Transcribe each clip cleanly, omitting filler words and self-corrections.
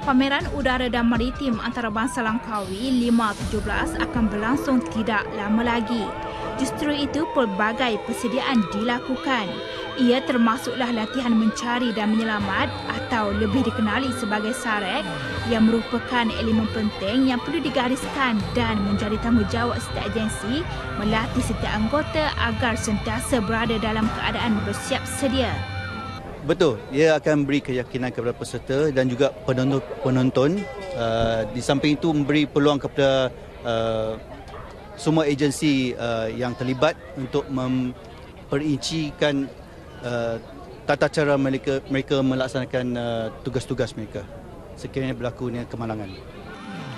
Pameran Udara dan Maritim Antarabangsa Langkawi 5-17 akan berlangsung tidak lama lagi. Justru itu, pelbagai persediaan dilakukan. Ia termasuklah latihan mencari dan menyelamat atau lebih dikenali sebagai SAREK yang merupakan elemen penting yang perlu digariskan dan menjadi tanggungjawab setiap agensi melatih setiap anggota agar sentiasa berada dalam keadaan bersiap sedia. Betul, ia akan beri keyakinan kepada peserta dan juga penonton. Di samping itu memberi peluang kepada semua agensi yang terlibat untuk memperincikan tata cara mereka melaksanakan tugas-tugas mereka sekiranya berlakunya kemalangan.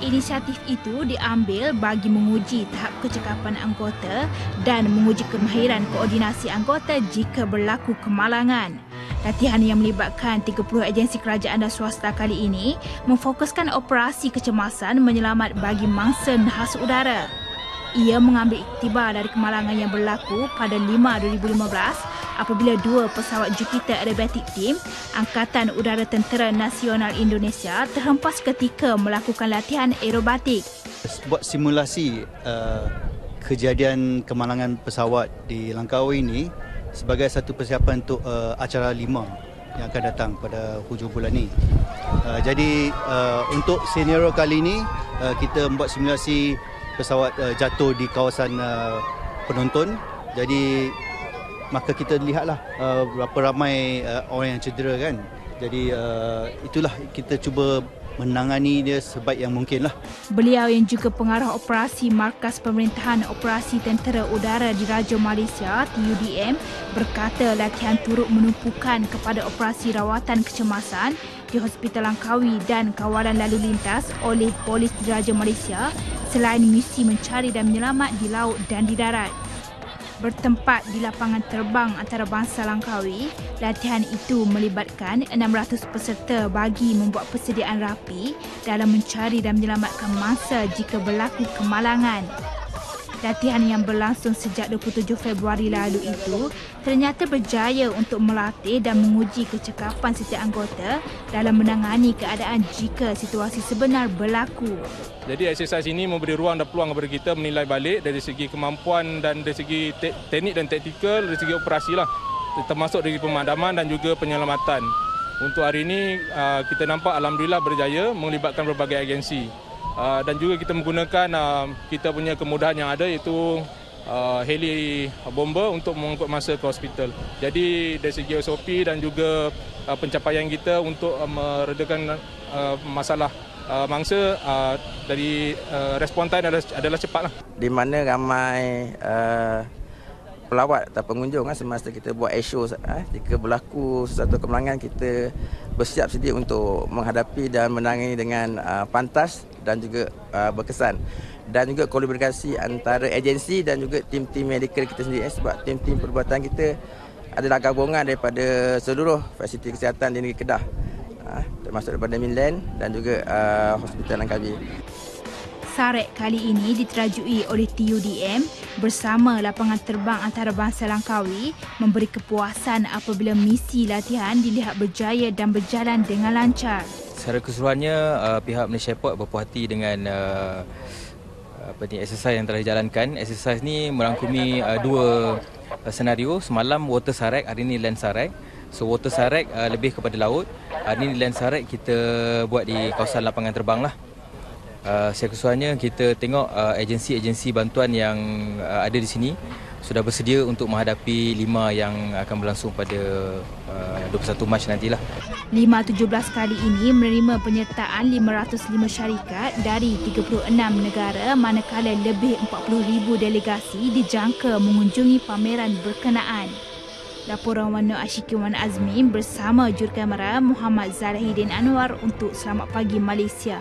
Inisiatif itu diambil bagi menguji tahap kecekapan anggota dan menguji kemahiran koordinasi anggota jika berlaku kemalangan. Latihan yang melibatkan 30 agensi kerajaan dan swasta kali ini memfokuskan operasi kecemasan menyelamat bagi mangsa nahas udara. Ia mengambil iktibar dari kemalangan yang berlaku pada 5/2015 apabila 2 pesawat Jupiter Aerobatic Team Angkatan Udara Tentera Nasional Indonesia terhempas ketika melakukan latihan aerobatik. Buat simulasi kejadian kemalangan pesawat di Langkawi ini sebagai satu persiapan untuk acara 5 yang akan datang pada hujung bulan ini. Jadi untuk senario kali ini kita membuat simulasi pesawat jatuh di kawasan penonton. Jadi maka kita lihatlah berapa ramai orang yang cedera kan. Jadi itulah kita cuba menangani dia sebaik yang mungkin lah. Beliau yang juga pengarah operasi Markas Pemerintahan Operasi Tentera Udara Diraja Malaysia TUDM berkata latihan turut menumpukan kepada operasi rawatan kecemasan di Hospital Langkawi dan kawalan lalu lintas oleh Polis Diraja Malaysia selain misi mencari dan menyelamat di laut dan di darat. Bertempat di lapangan terbang antarabangsa Langkawi, latihan itu melibatkan 600 peserta bagi membuat persediaan rapi dalam mencari dan menyelamatkan mangsa jika berlaku kemalangan. Latihan yang berlangsung sejak 27 Februari lalu itu ternyata berjaya untuk melatih dan menguji kecekapan setiap anggota dalam menangani keadaan jika situasi sebenar berlaku. Jadi eksersis ini memberi ruang dan peluang kepada kita menilai balik dari segi kemampuan dan dari segi teknik dan taktikal, dari segi operasi lah, termasuk dari pemadaman dan juga penyelamatan. Untuk hari ini kita nampak alhamdulillah berjaya melibatkan berbagai agensi. Dan juga kita menggunakan kita punya kemudahan yang ada iaitu heli bomber untuk mengangkut mangsa ke hospital. Jadi dari segi SOP dan juga pencapaian kita untuk meredakan masalah mangsa dari respon time adalah cepatlah. Di mana ramai pelawat atau pengunjung semasa kita buat airshow, jika berlaku sesuatu kemalangan kita bersiap sedia untuk menghadapi dan menangani dengan pantas dan juga berkesan. Dan juga kolaborasi antara agensi dan juga tim-tim medikal kita sendiri sebab tim-tim perubatan kita adalah gabungan daripada seluruh fasiliti kesihatan di negeri Kedah, termasuk daripada Mainland dan juga Hospital Langkawi. SAREK kali ini diterajui oleh TUDM bersama Lapangan Terbang Antarabangsa Langkawi memberi kepuasan apabila misi latihan dilihat berjaya dan berjalan dengan lancar. Secara keseluruhannya, pihak Malaysia Airport berpuas hati dengan eksersis yang telah dijalankan. Eksersis ini merangkumi 2 senario. Semalam water SAREK, hari ini land SAREK. So water SAREK lebih kepada laut. Hari ini land SAREK kita buat di kawasan lapangan terbang lah. Secara keseluruhannya kita tengok agensi-agensi bantuan yang ada di sini sudah bersedia untuk menghadapi 5 yang akan berlangsung pada 21 Mac nantilah. 5-17 kali ini menerima penyertaan 505 syarikat dari 36 negara manakala lebih 40,000 delegasi dijangka mengunjungi pameran berkenaan. Laporan Wano Ashikin Wan Azmi bersama jurukamera Muhammad Zahidin Anwar untuk Selamat Pagi Malaysia.